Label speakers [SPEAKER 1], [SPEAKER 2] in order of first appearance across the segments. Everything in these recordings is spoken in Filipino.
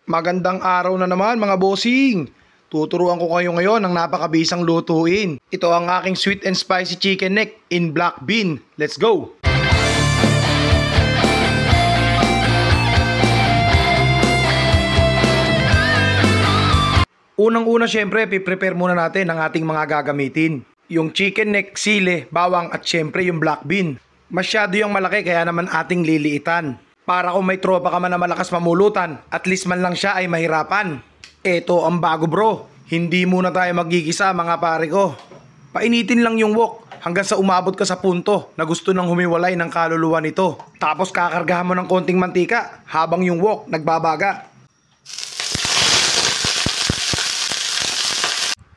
[SPEAKER 1] Magandang araw na naman mga bossing! Tuturuan ko kayo ngayon ng napakabisang lutuin. Ito ang aking sweet and spicy chicken neck in black bean. Let's go! Unang-una syempre, piprepare muna natin ang ating mga gagamitin. Yung chicken neck, sile, bawang at syempre yung black bean. Masyado yung malaki kaya naman ating liliitan. Para kung may tropa ka man na malakas mamulutan, at least man lang siya ay mahirapan. Eto ang bago bro, hindi muna tayo magigisa mga pare ko. Painitin lang yung wok hanggang sa umabot ka sa punto na gusto nang humiwalay ng kaluluwa nito. Tapos kakargahan mo ng konting mantika habang yung wok nagbabaga.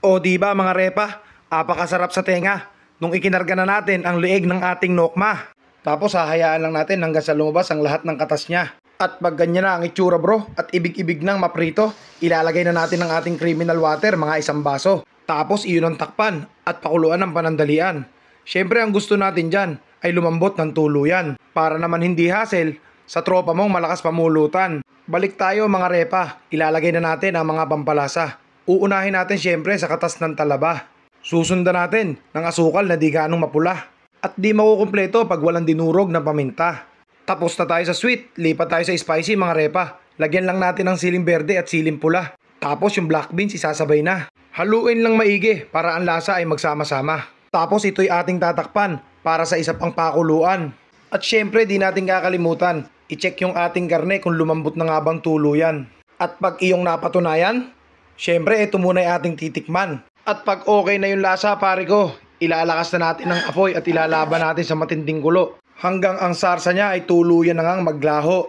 [SPEAKER 1] O diba mga repa, apakasarap sa tenga nung ikinarga na natin ang leeg ng ating nokma. Tapos hahayaan lang natin hanggang sa lumabas ang lahat ng katas niya. At pag ganyan na ang itsura bro at ibig-ibig nang maprito, ilalagay na natin ang ating criminal water mga 1 baso. Tapos iyon ang takpan at pakuluan ng panandalian. Syempre ang gusto natin dyan ay lumambot ng tuluyan. Para naman hindi hassle sa tropa mong malakas pamulutan. Balik tayo mga repa, ilalagay na natin ang mga pampalasa. Uunahin natin syempre sa katas ng talaba. Susundan natin ng asukal na di ganong mapula. At di makukumpleto pag walang dinurog na paminta. Tapos na tayo sa sweet, lipat tayo sa spicy mga repa. Lagyan lang natin ng siling berde at siling pula. Tapos yung black beans isasabay na. Haluin lang maigi para ang lasa ay magsama-sama. Tapos ito'y ating tatakpan para sa isa pang pakuluan. At syempre di natin kakalimutan, i-check yung ating karne kung lumambot na nga bang tuluyan. At pag iyong napatunayan, syempre ito muna yung ating titikman. At pag okay na yung lasa pare ko, ilalakas na natin ang apoy at ilalaban natin sa matinding gulo. Hanggang ang sarsa niya ay tuluyan na ngang maglaho.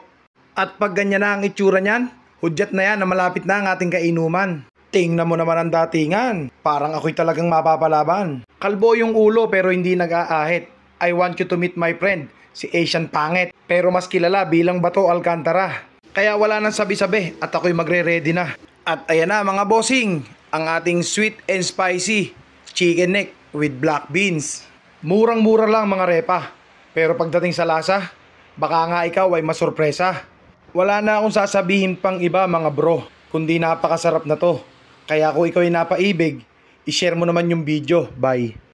[SPEAKER 1] At pag ganyan na ang itsura niyan, hudyat na yan na malapit na ang ating kainuman. Tingnan mo naman ang datingan, parang ako'y talagang mapapalaban. Kalbo yung ulo pero hindi nag-aahit. I want you to meet my friend, si Asian Pangit. Pero mas kilala bilang Bato Alcantara. Kaya wala nang sabi-sabi at ako'y magre-ready na. At ayan na mga bossing, ang ating sweet and spicy chicken neck with black beans. Murang-mura lang mga repa. Pero pagdating sa lasa, baka nga ikaw ay masurpresa. Wala na akong sasabihin pang iba mga bro, kundi napakasarap na to. Kaya kung ikaw ay napaibig, i-share mo naman yung video. Bye.